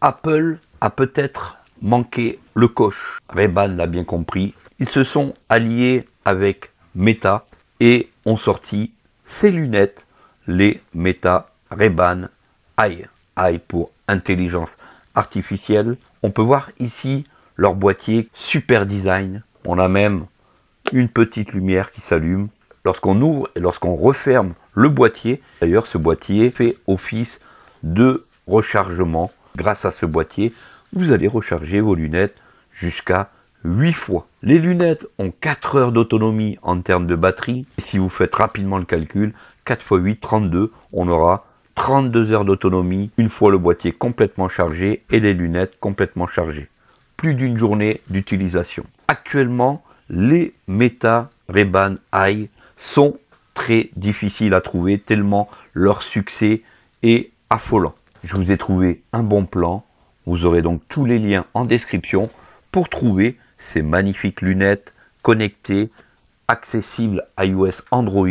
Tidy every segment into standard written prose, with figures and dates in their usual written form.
Apple a peut-être manqué le coche. Ray-Ban l'a bien compris. Ils se sont alliés avec Meta et ont sorti ces lunettes, les Meta Ray-Ban Eye. Eye pour intelligence artificielle. On peut voir ici leur boîtier, super design. On a même une petite lumière qui s'allume lorsqu'on ouvre et lorsqu'on referme le boîtier. D'ailleurs, ce boîtier fait office de rechargement. Grâce à ce boîtier, vous allez recharger vos lunettes jusqu'à 8 fois. Les lunettes ont 4 heures d'autonomie en termes de batterie. Et si vous faites rapidement le calcul, 4 x 8, 32, on aura 32 heures d'autonomie une fois le boîtier complètement chargé et les lunettes complètement chargées. Plus d'une journée d'utilisation. Actuellement, les Meta Ray-Ban Eye sont très difficiles à trouver tellement leur succès est affolant. Je vous ai trouvé un bon plan. Vous aurez donc tous les liens en description pour trouver ces magnifiques lunettes connectées, accessibles iOS, Android.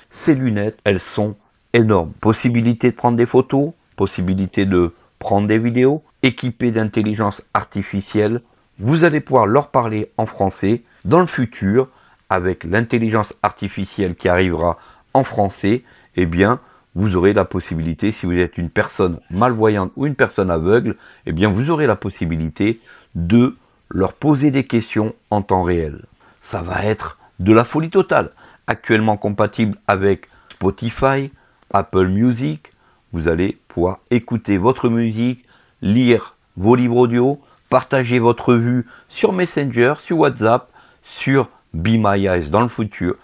Ces lunettes, elles sont énormes. Possibilité de prendre des photos, possibilité de prendre des vidéos, équipées d'intelligence artificielle. Vous allez pouvoir leur parler en français. Dans le futur, avec l'intelligence artificielle qui arrivera en français, eh bien, vous aurez la possibilité, si vous êtes une personne malvoyante ou une personne aveugle, eh bien, vous aurez la possibilité de leur poser des questions en temps réel. Ça va être de la folie totale. Actuellement compatible avec Spotify, Apple Music, vous allez pouvoir écouter votre musique, lire vos livres audio, partager votre vue sur Messenger, sur WhatsApp, sur Be My Eyes dans le futur.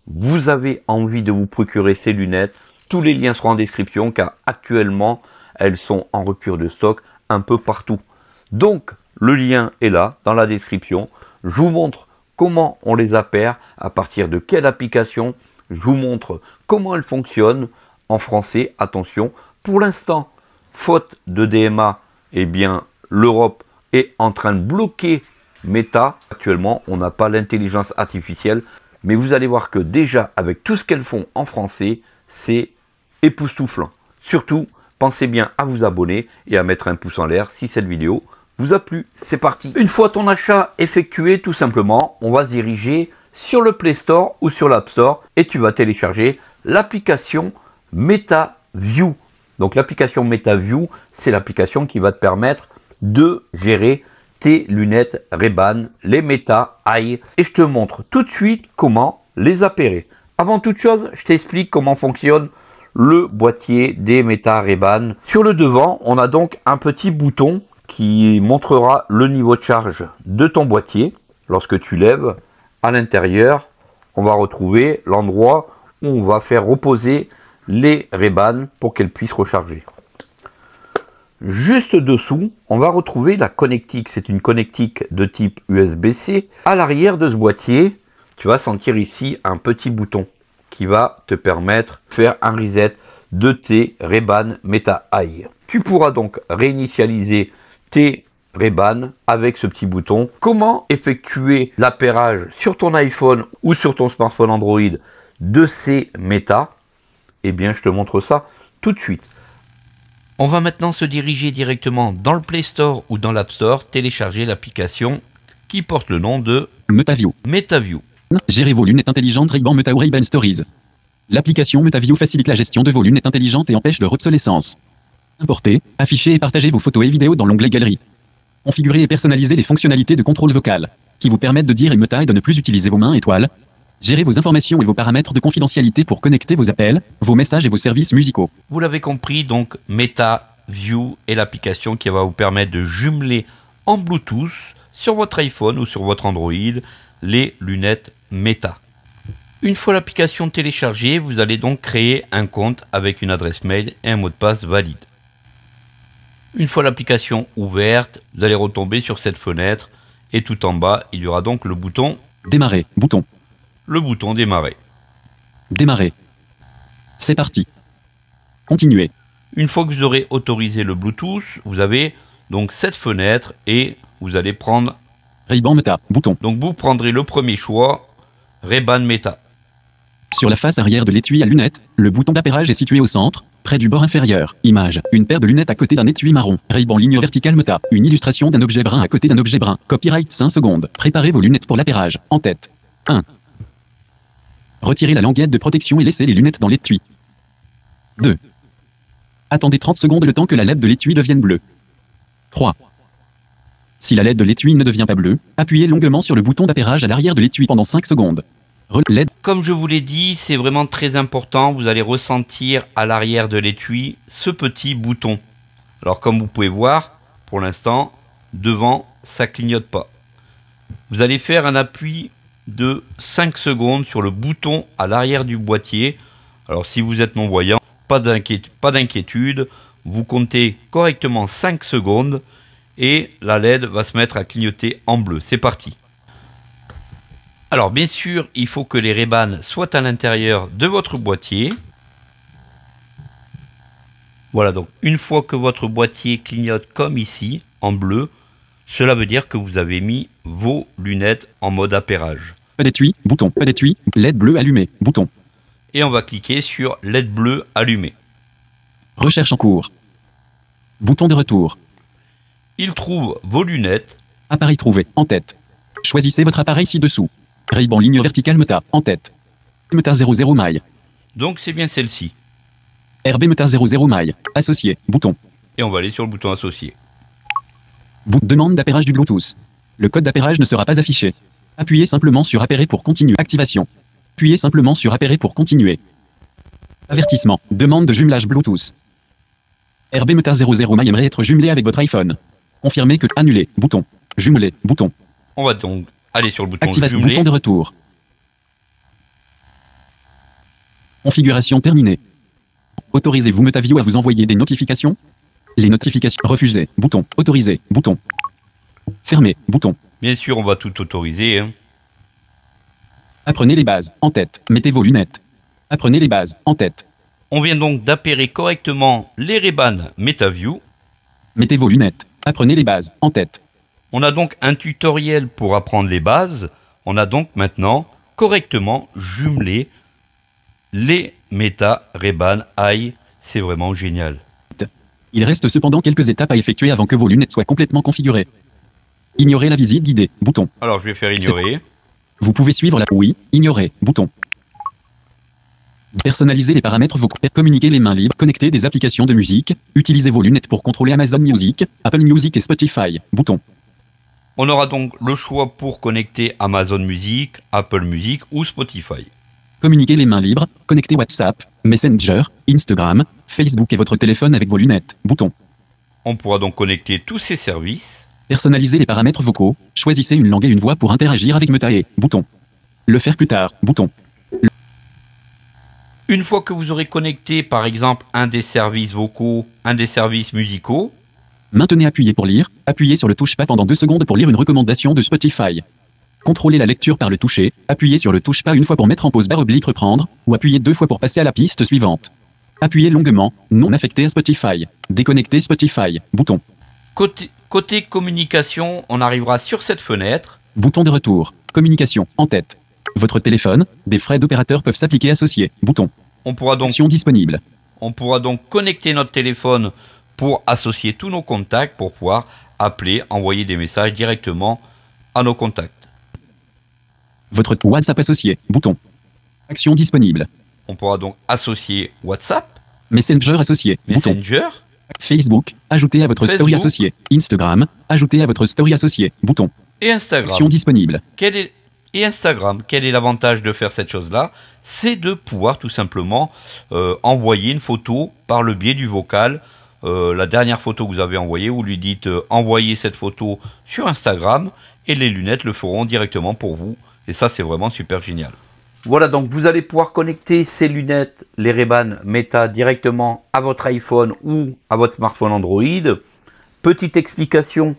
Vous avez envie de vous procurer ces lunettes. Tous les liens seront en description car actuellement, elles sont en rupture de stock un peu partout. Donc, le lien est là dans la description. Je vous montre comment on les appaire, à partir de quelle application. Je vous montre comment elles fonctionnent en français. Attention, pour l'instant, faute de DMA, eh bien, l'Europe est en train de bloquer Meta. Actuellement, on n'a pas l'intelligence artificielle. Mais vous allez voir que déjà, avec tout ce qu'elles font en français, c'est époustouflant. Surtout, pensez bien à vous abonner et à mettre un pouce en l'air si cette vidéo vous a plu. C'est parti. Une fois ton achat effectué, tout simplement, on va se diriger sur le Play Store ou sur l'App Store et tu vas télécharger l'application MetaView. Donc l'application MetaView, c'est l'application qui va te permettre de gérer tes lunettes Ray-Ban, les Meta Eye. Et je te montre tout de suite comment les appairer. Avant toute chose, je t'explique comment fonctionne le boîtier des Meta Ray-Ban. Sur le devant, on a donc un petit bouton qui montrera le niveau de charge de ton boîtier. Lorsque tu lèves, à l'intérieur, on va retrouver l'endroit où on va faire reposer les Ray-Ban pour qu'elles puissent recharger. Juste dessous, on va retrouver la connectique. C'est une connectique de type USB-C. À l'arrière de ce boîtier, tu vas sentir ici un petit bouton qui va te permettre de faire un reset de tes Ray-Ban Meta Eye. Tu pourras donc réinitialiser tes Ray-Ban avec ce petit bouton. Comment effectuer l'appairage sur ton iPhone ou sur ton smartphone Android de ces Meta? Eh bien, je te montre ça tout de suite. On va maintenant se diriger directement dans le Play Store ou dans l'App Store, télécharger l'application qui porte le nom de MetaView. MetaView. Gérez vos lunettes intelligentes Ray-Ban Meta ou Ray-Ban Stories. L'application MetaView facilite la gestion de vos lunettes intelligentes et empêche leur obsolescence. Importez, affichez et partagez vos photos et vidéos dans l'onglet Galerie. Configurez et personnalisez les fonctionnalités de contrôle vocal, qui vous permettent de dire et Meta et de ne plus utiliser vos mains étoiles. Gérez vos informations et vos paramètres de confidentialité pour connecter vos appels, vos messages et vos services musicaux. Vous l'avez compris, donc MetaView est l'application qui va vous permettre de jumeler en Bluetooth sur votre iPhone ou sur votre Android les lunettes Meta. Une fois l'application téléchargée, vous allez donc créer un compte avec une adresse mail et un mot de passe valide. Une fois l'application ouverte, vous allez retomber sur cette fenêtre et tout en bas, il y aura donc le bouton Démarrer, bouton. Le bouton démarrer. Démarrer. C'est parti. Continuer. Une fois que vous aurez autorisé le Bluetooth, vous avez donc cette fenêtre et vous allez prendre Ray-Ban Meta, bouton. Donc vous prendrez le premier choix, Ray-Ban Meta. Sur la face arrière de l'étui à lunettes, le bouton d'appairage est situé au centre, près du bord inférieur. Image. Une paire de lunettes à côté d'un étui marron. Ray-Ban ligne verticale Meta. Une illustration d'un objet brun à côté d'un objet brun. Copyright 5 secondes. Préparez vos lunettes pour l'appairage. En tête. 1. Retirez la languette de protection et laissez les lunettes dans l'étui. 2. Attendez 30 secondes le temps que la LED de l'étui devienne bleue. 3. Si la LED de l'étui ne devient pas bleue, appuyez longuement sur le bouton d'appairage à l'arrière de l'étui pendant 5 secondes. LED. Comme je vous l'ai dit, c'est vraiment très important. Vous allez ressentir à l'arrière de l'étui ce petit bouton. Alors comme vous pouvez voir, pour l'instant, devant, ça clignote pas. Vous allez faire un appui de 5 secondes sur le bouton à l'arrière du boîtier. Alors si vous êtes non-voyant, pas d'inquiétude. Vous comptez correctement 5 secondes et la LED va se mettre à clignoter en bleu. C'est parti. Alors bien sûr, il faut que les Ray-Ban soient à l'intérieur de votre boîtier. Voilà, donc une fois que votre boîtier clignote comme ici, en bleu, cela veut dire que vous avez mis vos lunettes en mode appairage. Pas d'étui, bouton, pas d'étui, LED bleu allumé, bouton. Et on va cliquer sur LED bleu allumé. Recherche en cours. Bouton de retour. Il trouve vos lunettes. Appareil trouvé, en tête. Choisissez votre appareil ci-dessous. Ray-Ban ligne verticale Meta, en tête. Meta 00 maille. Donc c'est bien celle-ci. RB Meta 00 maille. Associé, bouton. Et on va aller sur le bouton associé. Demande d'appairage du Bluetooth. Le code d'appairage ne sera pas affiché. Appuyez simplement sur appairer pour continuer. Activation. Appuyez simplement sur appairer pour continuer. Avertissement. Demande de jumelage Bluetooth. RB Meta 00 maille aimerait être jumelé avec votre iPhone. Confirmez que annuler, bouton. Jumelé, bouton. On va donc aller sur le bouton Activation, jumelé. bouton de retour. Configuration terminée. Autorisez-vous MetaView à vous envoyer des notifications? Les notifications. Refuser, bouton. Autoriser, bouton. Fermer, bouton. Bien sûr, on va tout autoriser. Hein. Apprenez les bases, en tête. Mettez vos lunettes. Apprenez les bases, en tête. On vient donc d'appairer correctement les Ray-Ban MetaView. Mettez vos lunettes. Apprenez les bases, en tête. On a donc un tutoriel pour apprendre les bases. On a donc maintenant correctement jumelé les Meta Ray-Ban Eye. C'est vraiment génial. Il reste cependant quelques étapes à effectuer avant que vos lunettes soient complètement configurées. Ignorez la visite guidée, bouton. Alors je vais faire ignorer. Vous pouvez suivre la... Oui, ignorer, bouton. Personnalisez les paramètres vocaux. Communiquer les mains libres. Connecter des applications de musique. Utilisez vos lunettes pour contrôler Amazon Music, Apple Music et Spotify, bouton. On aura donc le choix pour connecter Amazon Music, Apple Music ou Spotify. Communiquer les mains libres. Connecter WhatsApp, Messenger, Instagram, Facebook et votre téléphone avec vos lunettes, bouton. On pourra donc connecter tous ces services. Personnalisez les paramètres vocaux. Choisissez une langue et une voix pour interagir avec Metae, bouton. Le faire plus tard, bouton. Une fois que vous aurez connecté par exemple un des services vocaux, un des services musicaux, Maintenez appuyé pour lire. Appuyez sur le touche-pas pendant 2 secondes pour lire une recommandation de Spotify. Contrôlez la lecture par le toucher. Appuyez sur le touche-pas une fois pour mettre en pause / reprendre, ou appuyez 2 fois pour passer à la piste suivante. Appuyez longuement, non affecté à Spotify. Déconnecter Spotify, bouton. Côté communication, on arrivera sur cette fenêtre. Bouton de retour. Communication, en tête. Votre téléphone, des frais d'opérateur peuvent s'appliquer associés, bouton. On pourra donc Option disponible. On pourra donc connecter notre téléphone pour associer tous nos contacts, pour pouvoir appeler, envoyer des messages directement à nos contacts. Votre WhatsApp associé, bouton. Action disponible. On pourra donc associer WhatsApp, Messenger associé, bouton. Messenger, Facebook, ajouter à votre story Facebook. associé. Instagram, ajouter à votre story associé, bouton. et Instagram. Action disponible. Et Instagram, quel est l'avantage de faire cette chose-là? C'est de pouvoir tout simplement envoyer une photo par le biais du vocal. La dernière photo que vous avez envoyée, vous lui dites envoyez cette photo sur Instagram et les lunettes le feront directement pour vous. Et ça, c'est vraiment super génial. Voilà, donc vous allez pouvoir connecter ces lunettes, les Ray-Ban Meta, directement à votre iPhone ou à votre smartphone Android. Petite explication,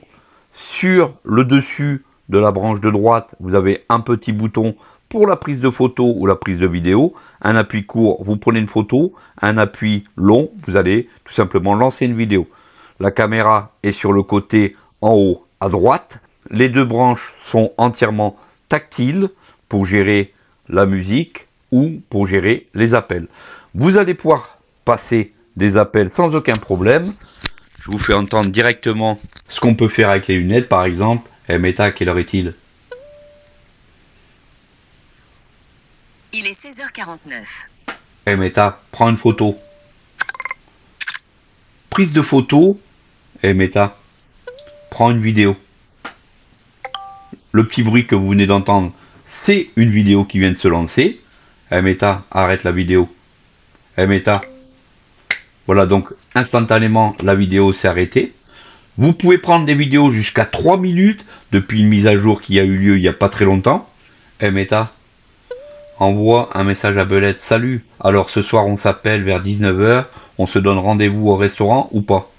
sur le dessus de la branche de droite, vous avez un petit bouton pour la prise de photo ou la prise de vidéo. Un appui court, vous prenez une photo. Un appui long, vous allez tout simplement lancer une vidéo. La caméra est sur le côté en haut à droite. Les deux branches sont entièrement tactiles pour gérer la musique ou pour gérer les appels. Vous allez pouvoir passer des appels sans aucun problème. Je vous fais entendre directement ce qu'on peut faire avec les lunettes, par exemple. Meta, quelle heure est-il? Il est 16h49. Meta, prends une photo. Prise de photo. Meta, prends une vidéo. Le petit bruit que vous venez d'entendre, c'est une vidéo qui vient de se lancer. Meta, arrête la vidéo. Meta. Voilà, donc instantanément la vidéo s'est arrêtée. Vous pouvez prendre des vidéos jusqu'à 3 minutes depuis une mise à jour qui a eu lieu il n'y a pas très longtemps. Meta, envoie un message à Belette. Salut, alors ce soir on s'appelle vers 19h. On se donne rendez-vous au restaurant ou pas?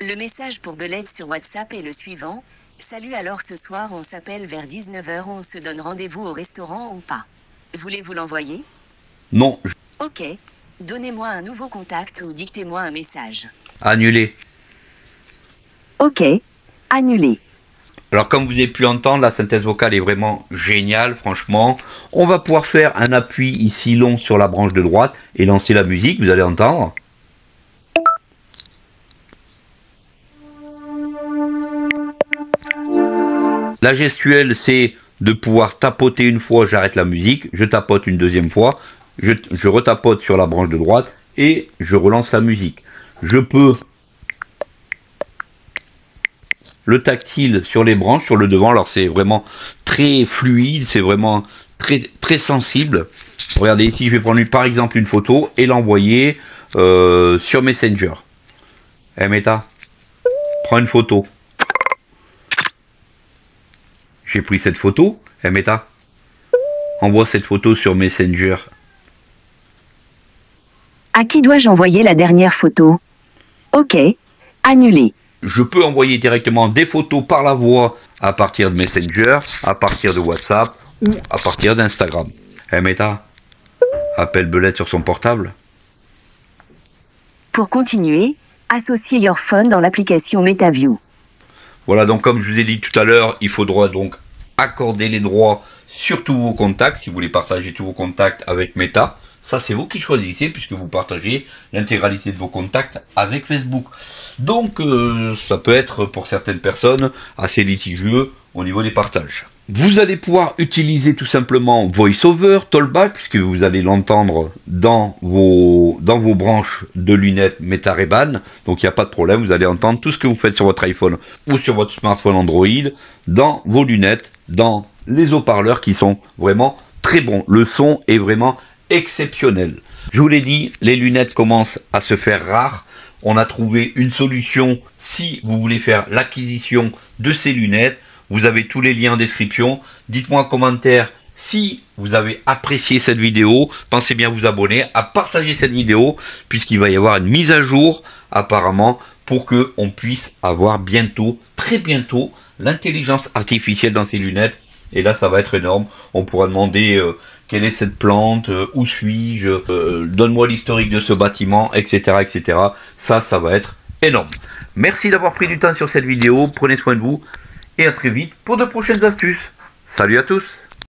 Le message pour Belette sur WhatsApp est le suivant. Salut, alors ce soir on s'appelle vers 19h. On se donne rendez-vous au restaurant ou pas? Voulez-vous l'envoyer? Non. Ok. Donnez-moi un nouveau contact ou dictez-moi un message. Annulé. Ok. Annulé. Alors comme vous avez pu entendre, la synthèse vocale est vraiment géniale, franchement. On va pouvoir faire un appui ici long sur la branche de droite et lancer la musique, vous allez entendre. La gestuelle, c'est de pouvoir tapoter une fois, j'arrête la musique, je tapote une deuxième fois, je retapote sur la branche de droite et je relance la musique. Je peux le tactile sur les branches, sur le devant, alors c'est vraiment très fluide, c'est vraiment très sensible. Regardez ici, je vais prendre par exemple une photo et l'envoyer sur Messenger. Meta, prends une photo. J'ai pris cette photo. Meta, envoie cette photo sur Messenger. À qui dois-je envoyer la dernière photo? Ok. Annulé. Je peux envoyer directement des photos par la voix à partir de Messenger, à partir de WhatsApp ou à partir d'Instagram. Meta, appelle Belette sur son portable. Pour continuer, associez your phone dans l'application MetaView. Voilà, donc comme je vous ai dit tout à l'heure, il faudra donc accorder les droits sur tous vos contacts, si vous voulez partager tous vos contacts avec Meta. Ça, c'est vous qui choisissez, puisque vous partagez l'intégralité de vos contacts avec Facebook. Donc, ça peut être pour certaines personnes assez litigieux au niveau des partages. Vous allez pouvoir utiliser tout simplement VoiceOver, Talkback, puisque vous allez l'entendre dans vos branches de lunettes Meta Ray-Ban. Donc, il n'y a pas de problème, vous allez entendre tout ce que vous faites sur votre iPhone ou sur votre smartphone Android dans vos lunettes, dans les haut-parleurs qui sont vraiment très bons. Le son est vraiment exceptionnel. Je vous l'ai dit, les lunettes commencent à se faire rares. On a trouvé une solution si vous voulez faire l'acquisition de ces lunettes. Vous avez tous les liens en description. Dites-moi en commentaire si vous avez apprécié cette vidéo. Pensez bien à vous abonner, à partager cette vidéo, puisqu'il va y avoir une mise à jour apparemment pour que on puisse avoir bientôt, très bientôt, l'intelligence artificielle dans ces lunettes. Et là, ça va être énorme. On pourra demander quelle est cette plante, où suis-je, donne-moi l'historique de ce bâtiment, etc., etc. Ça va être énorme. Merci d'avoir pris du temps sur cette vidéo. Prenez soin de vous et à très vite pour de prochaines astuces. Salut à tous!